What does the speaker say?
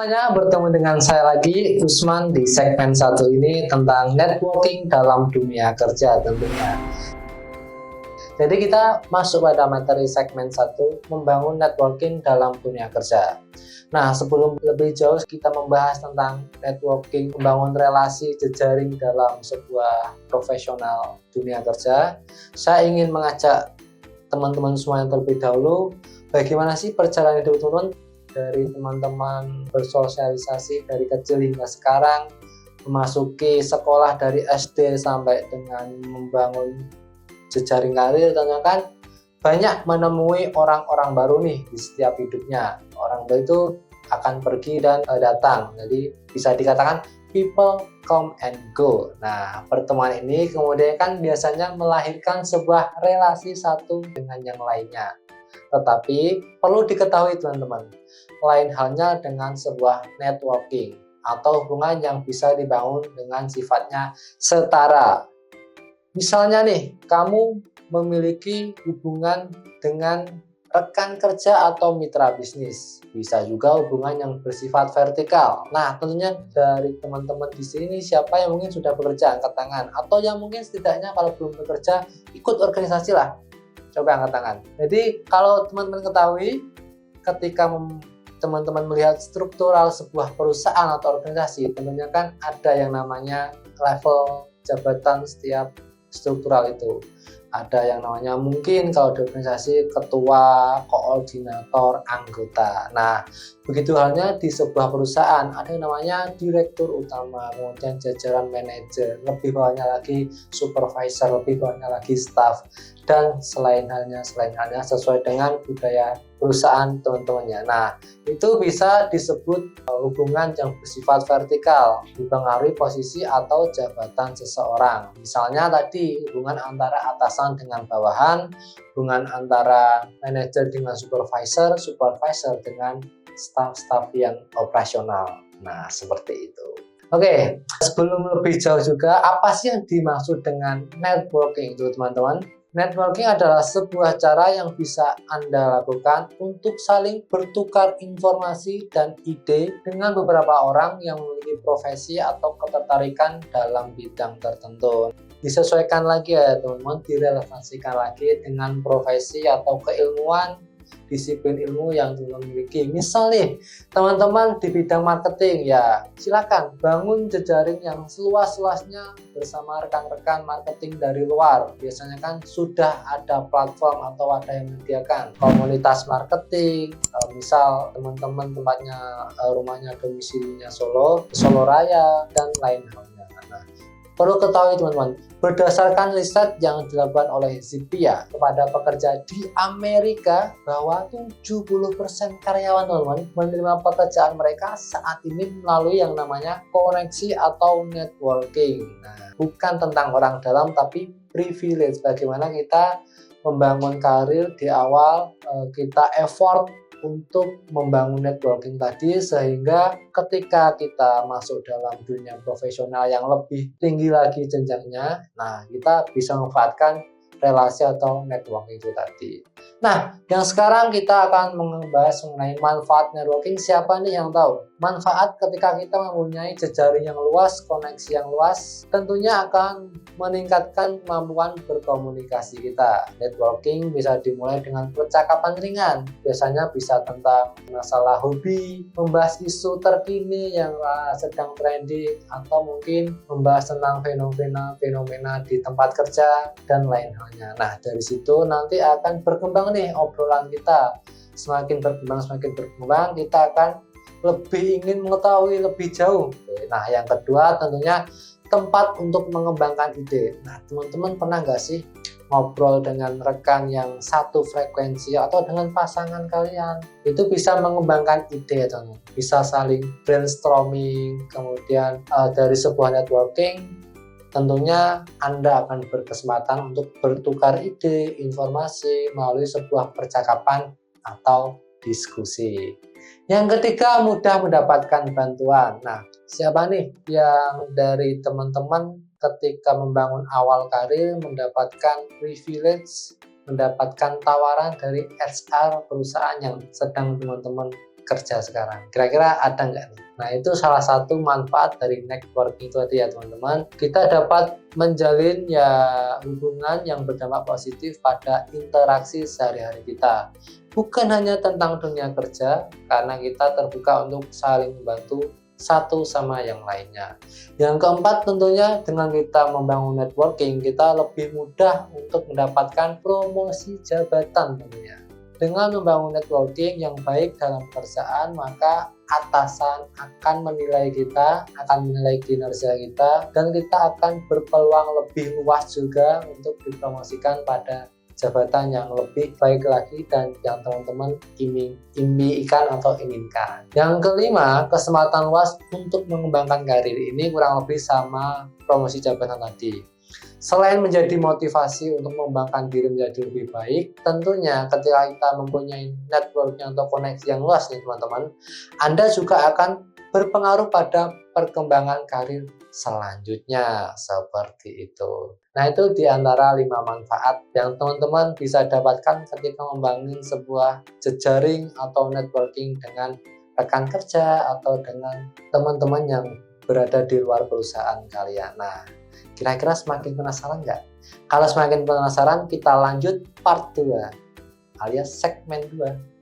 semuanya, bertemu dengan saya lagi, Usman, di segmen 1 ini tentang networking dalam dunia kerja tentunya. Jadi kita masuk pada materi segmen 1, membangun networking dalam dunia kerja. Nah, sebelum lebih jauh kita membahas tentang networking, membangun relasi jejaring dalam sebuah profesional dunia kerja, saya ingin mengajak teman-teman semua yang terlebih dahulu, bagaimana sih perjalanan hidup teman-teman dari teman-teman bersosialisasi dari kecil hingga sekarang, memasuki sekolah dari SD sampai dengan membangun jejaring karir, tentunya kan banyak menemui orang-orang baru nih di setiap hidupnya. Orang baru itu akan pergi dan datang, jadi bisa dikatakan people come and go. Nah, pertemuan ini kemudian kan biasanya melahirkan sebuah relasi satu dengan yang lainnya. Tetapi perlu diketahui teman-teman, lain halnya dengan sebuah networking atau hubungan yang bisa dibangun dengan sifatnya setara. Misalnya nih, kamu memiliki hubungan dengan rekan kerja atau mitra bisnis. Bisa juga hubungan yang bersifat vertikal. Nah, tentunya dari teman-teman di sini siapa yang mungkin sudah bekerja, angkat tangan. Atau yang mungkin setidaknya kalau belum bekerja, ikut organisasi lah. Coba angkat tangan. Jadi kalau teman-teman ketahui, ketika teman-teman melihat struktural sebuah perusahaan atau organisasi, tentunya kan ada yang namanya level jabatan setiap struktural itu. Ada yang namanya mungkin kalau di organisasi ketua, koordinator, anggota. Nah, begitu halnya di sebuah perusahaan, ada yang namanya direktur utama, kemudian jajaran manajer, lebih bawahnya lagi supervisor, lebih bawahnya lagi staff, dan selain halnya sesuai dengan budaya perusahaan teman-temannya. Nah, itu bisa disebut hubungan yang bersifat vertikal, dipengaruhi posisi atau jabatan seseorang. Misalnya tadi hubungan antara atasan dengan bawahan, hubungan antara manajer dengan supervisor, supervisor dengan staff-staff yang operasional. Nah, seperti itu. Oke, sebelum lebih jauh juga, apa sih yang dimaksud dengan networking itu, teman-teman? Networking adalah sebuah cara yang bisa Anda lakukan untuk saling bertukar informasi dan ide dengan beberapa orang yang memiliki profesi atau ketertarikan dalam bidang tertentu. Disesuaikan lagi ya teman-teman, direlevansikan lagi dengan profesi atau keilmuan, disiplin ilmu yang teman-teman miliki. Misal nih, teman-teman di bidang marketing, ya silakan bangun jejaring yang seluas-luasnya bersama rekan-rekan marketing dari luar. Biasanya kan sudah ada platform atau ada yang menyediakan komunitas marketing. Misal teman-teman tempatnya, rumahnya domisilinya Solo Raya, dan lain halnya. Nah, perlu ketahui teman-teman, berdasarkan riset yang dilakukan oleh Zippia kepada pekerja di Amerika, bahwa 70% karyawan teman-teman menerima pekerjaan mereka saat ini melalui yang namanya koneksi atau networking. Nah, bukan tentang orang dalam tapi privilege, bagaimana kita membangun karir di awal, kita effort untuk membangun networking tadi, sehingga ketika kita masuk dalam dunia profesional yang lebih tinggi lagi jenjangnya, nah kita bisa memanfaatkan relasi atau networking itu tadi. Nah, yang sekarang kita akan membahas mengenai manfaat networking. Siapa nih yang tahu? Manfaat ketika kita mempunyai jejaring yang luas, koneksi yang luas, tentunya akan meningkatkan kemampuan berkomunikasi kita. Networking bisa dimulai dengan percakapan ringan. Biasanya bisa tentang masalah hobi, membahas isu terkini yang sedang trending, atau mungkin membahas tentang fenomena di tempat kerja dan lain halnya. Nah, dari situ nanti akan berkembang nih obrolan kita. Semakin berkembang, kita akan lebih ingin mengetahui lebih jauh. Nah, yang kedua tentunya tempat untuk mengembangkan ide. Nah, teman-teman pernah nggak sih ngobrol dengan rekan yang satu frekuensi atau dengan pasangan kalian? Itu bisa mengembangkan ide, teman-teman. Bisa saling brainstorming, kemudian dari sebuah networking, tentunya Anda akan berkesempatan untuk bertukar ide, informasi melalui sebuah percakapan atau diskusi. Yang ketiga, mudah mendapatkan bantuan. Nah, siapa nih yang dari teman-teman ketika membangun awal karir mendapatkan privilege, mendapatkan tawaran dari HR perusahaan yang sedang teman-teman kerja sekarang. Kira-kira ada nggak nih? Nah, itu salah satu manfaat dari networking itu tadi ya teman-teman. Kita dapat menjalin ya hubungan yang berdampak positif pada interaksi sehari-hari kita. Bukan hanya tentang dunia kerja, karena kita terbuka untuk saling membantu satu sama yang lainnya. Yang keempat, tentunya dengan kita membangun networking, kita lebih mudah untuk mendapatkan promosi jabatan tentunya. Dengan membangun networking yang baik dalam pekerjaan, maka atasan akan menilai kita, akan menilai kinerja kita, dan kita akan berpeluang lebih luas juga untuk dipromosikan pada jabatan yang lebih baik lagi dan yang teman-teman impikan atau inginkan. Yang kelima, kesempatan luas untuk mengembangkan karir ini kurang lebih sama promosi jabatan tadi. Selain menjadi motivasi untuk mengembangkan diri menjadi lebih baik, tentunya ketika kita mempunyai networknya atau koneksi yang luas nih teman-teman, Anda juga akan berpengaruh pada perkembangan karir selanjutnya seperti itu. Nah, itu di antara 5 manfaat yang teman-teman bisa dapatkan ketika membangun sebuah jejaring atau networking dengan rekan kerja atau dengan teman-teman yang berada di luar perusahaan kalian. Nah, kira-kira semakin penasaran nggak? Kalau semakin penasaran, kita lanjut part 2 alias segmen 2.